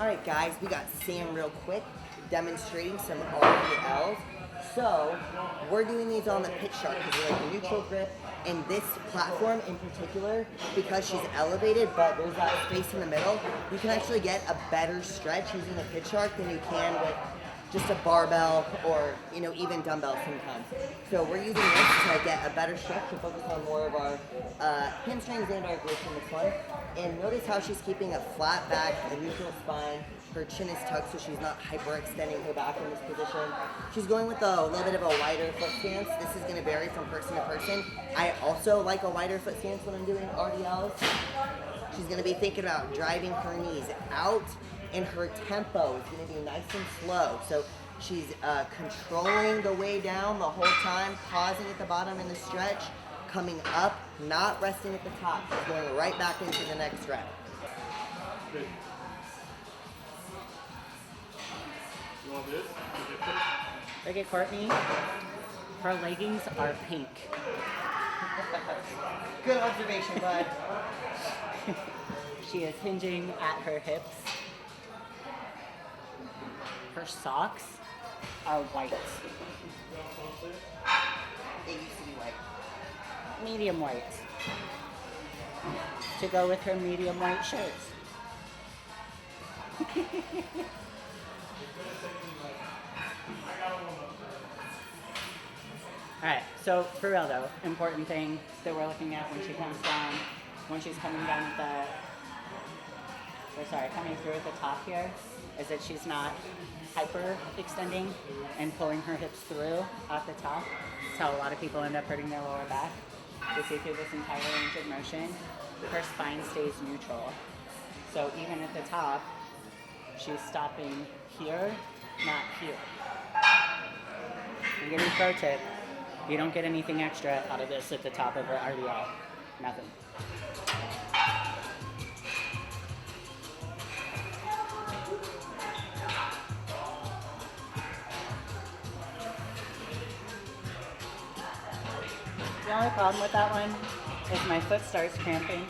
Alright guys, we got Sam real quick demonstrating some RDLs. So, we're doing these on the pitch shark because we like the neutral grip, and this platform in particular, because she's elevated but there's that space in the middle, you can actually get a better stretch using the pitch shark than you can with just a barbell or, you know, even dumbbells sometimes. So we're using this to get a better stretch to focus on more of our hamstrings and our glutes in this one. And notice how she's keeping a flat back, a neutral spine. Her chin is tucked so she's not hyperextending her back in this position. She's going with a little bit of a wider foot stance. This is going to vary from person to person. I also like a wider foot stance when I'm doing RDLs. She's going to be thinking about driving her knees out, and her tempo is going to be nice and slow. So she's controlling the way down the whole time, pausing at the bottom in the stretch, coming up, not resting at the top. She's going right back into the next rep. Good. You want this? Look at Courtney. Her leggings are pink. Good observation, bud. She is hinging at her hips. Her socks are white. They used to be white. Medium white. To go with her medium white shirts. Alright, so for real though, important thing that we're looking at when she comes down, when she's coming down at coming through at the top here, is that she's not hyper extending and pulling her hips through at the top. That's how a lot of people end up hurting their lower back. You see through this entire range of motion, her spine stays neutral. So even at the top, she's stopping here, not here. I'm giving you a pro tip. You don't get anything extra out of this at the top of her RDL. Nothing. The only problem with that one is my foot starts cramping.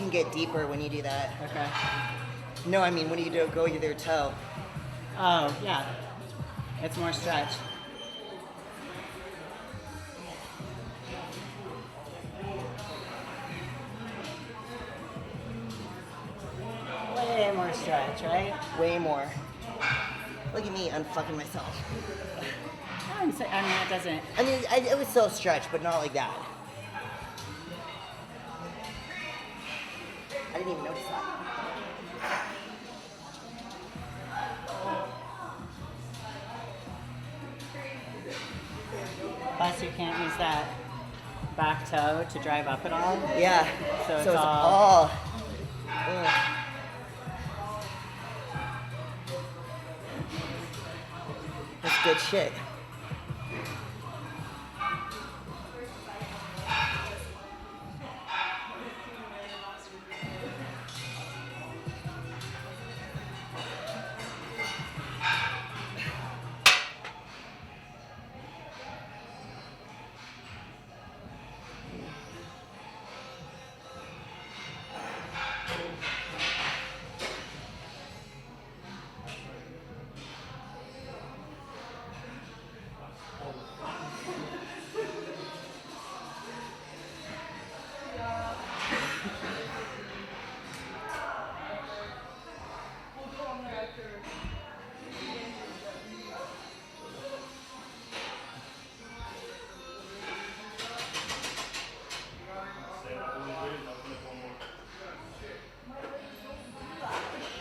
can get deeper when you do that. Okay. No, I mean when you go with your toe. Oh, yeah. It's more stretch. Way more stretch, right? Way more. Look at me, I'm fucking myself. I mean, it doesn't. I mean, it was still stretch, but not like that. I didn't even notice that. Plus, you can't use that back toe to drive up at all. Yeah. So it's it's all- Ugh. That's good shit.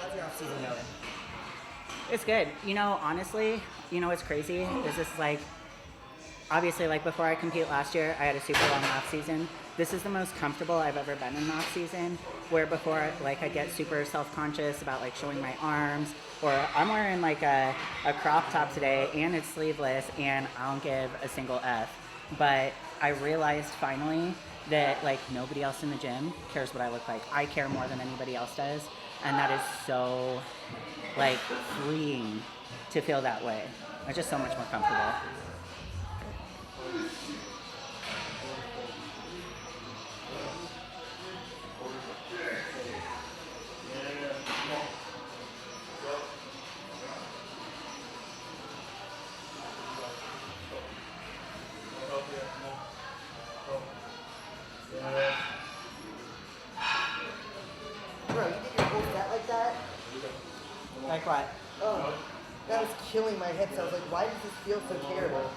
How's your off-season going? It's good. You know, honestly, you know what's crazy is this like, obviously, like before I compete last year, I had a super long off season. This is the most comfortable I've ever been in an off season. Where before, like I get super self-conscious about like showing my arms, or I'm wearing like a crop top today and it's sleeveless and I don't give a single F. But I realized finally that like nobody else in the gym cares what I look like. I care more than anybody else does, and that is so like freeing to feel that way. I'm just so much more comfortable. Bro, you did your whole set like that? Like what? Oh, that was killing my hips. I was like, why does this feel so terrible?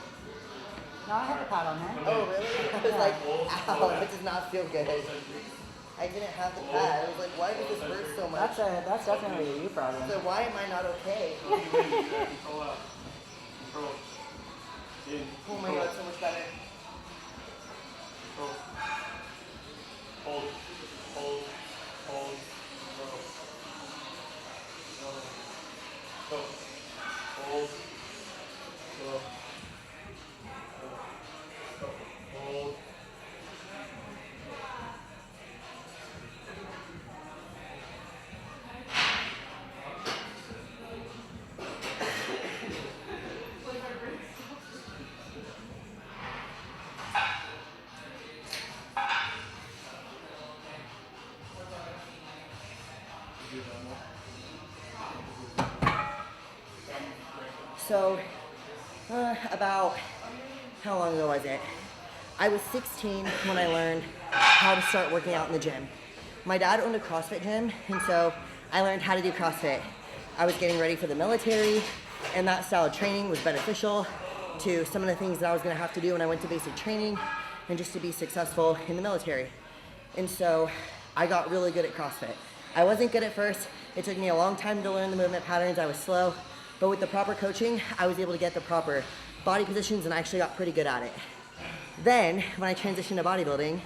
No, I have a pad on there. Oh, really? I was like, ow, that does not feel good. I didn't have the pad. I was like, why does this hurt so much? That's definitely a you problem. So why am I not okay? Control out. Control. In. Oh my god, so much better. Control. Hold. Hold. Hold. Go. Go. Hold. Go. Go. Hold. So, about, how long ago was it? I was 16 when I learned how to start working out in the gym. My dad owned a CrossFit gym, and so I learned how to do CrossFit. I was getting ready for the military, and that style of training was beneficial to some of the things that I was gonna have to do when I went to basic training and just to be successful in the military. And so I got really good at CrossFit. I wasn't good at first. It took me a long time to learn the movement patterns. I was slow, but with the proper coaching, I was able to get the proper body positions and I actually got pretty good at it. Then, when I transitioned to bodybuilding,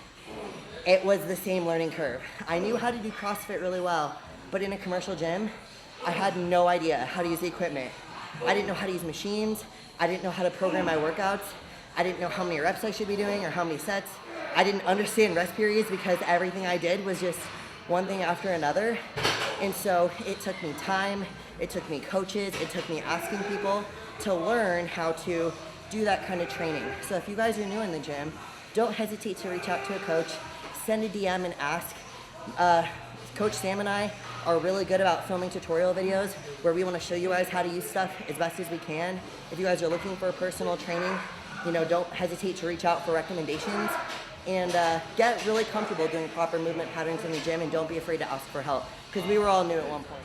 it was the same learning curve. I knew how to do CrossFit really well, but in a commercial gym, I had no idea how to use the equipment. I didn't know how to use machines. I didn't know how to program my workouts. I didn't know how many reps I should be doing or how many sets. I didn't understand rest periods because everything I did was just one thing after another. And so it took me time, it took me coaches, it took me asking people to learn how to do that kind of training. So if you guys are new in the gym, don't hesitate to reach out to a coach, send a DM and ask, Coach Sam and I are really good about filming tutorial videos where we want to show you guys how to use stuff as best as we can. If you guys are looking for personal training, you know, don't hesitate to reach out for recommendations, and get really comfortable doing proper movement patterns in the gym, and don't be afraid to ask for help, because we were all new at one point.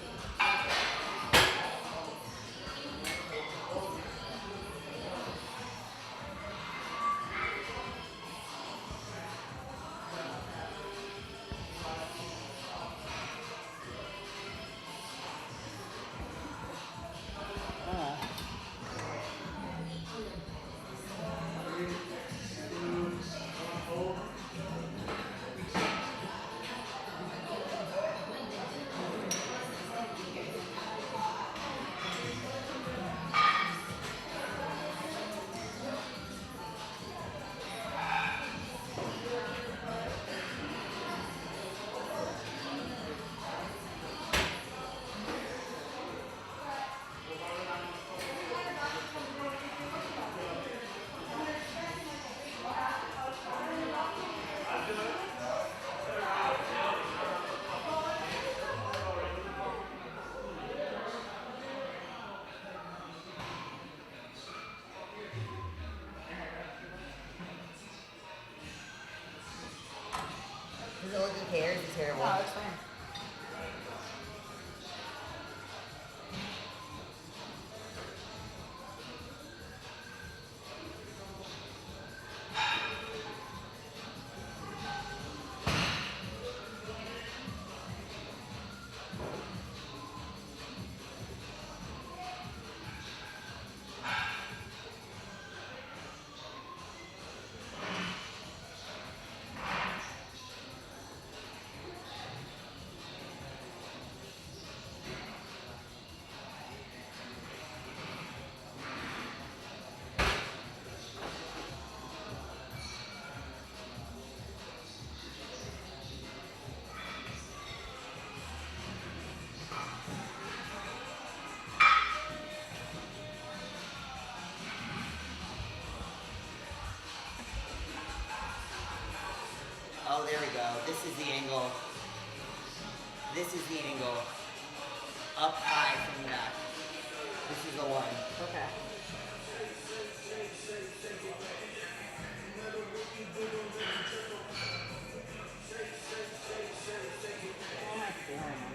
Does it look okay or is it terrible? Oh, it's fine. Oh, there we go. This is the angle. This is the angle. Up high from the back. This is the one. Okay. How am I feeling?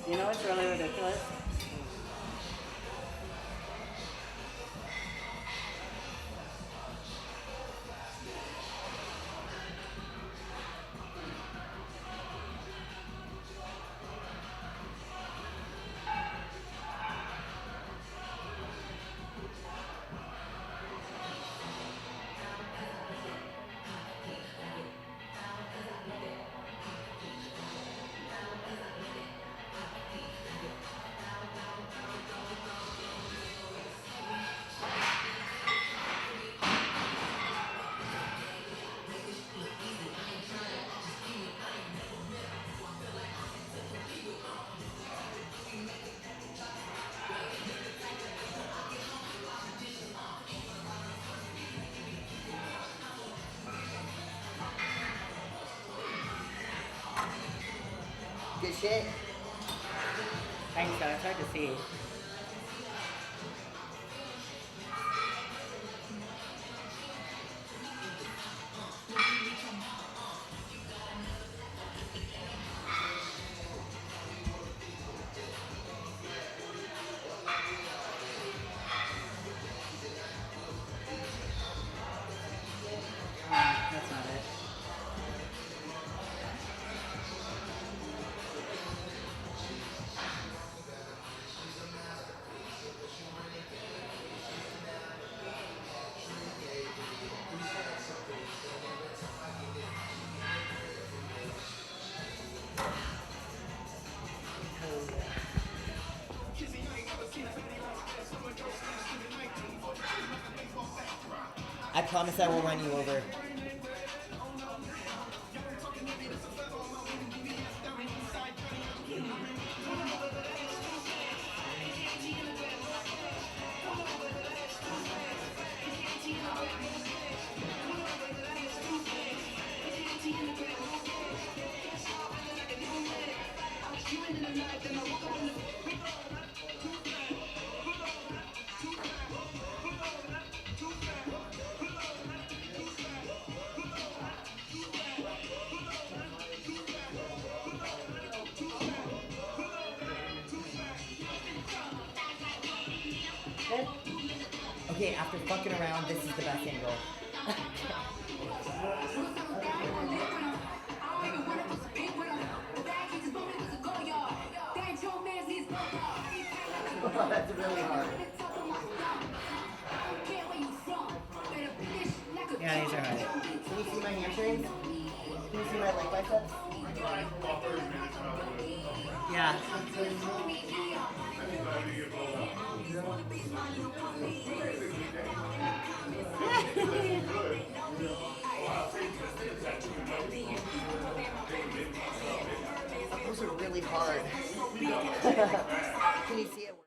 You know what's really ridiculous? Good shit. Thanks, though. It's hard to see. That's not it. I promise I won't run you over. Good. Okay, after fucking around, this is the best angle. That's really hard. Yeah, these are hard. Can you see my hamstrings? Can you see my leg biceps? Yeah. Those are really hard. Can you see it?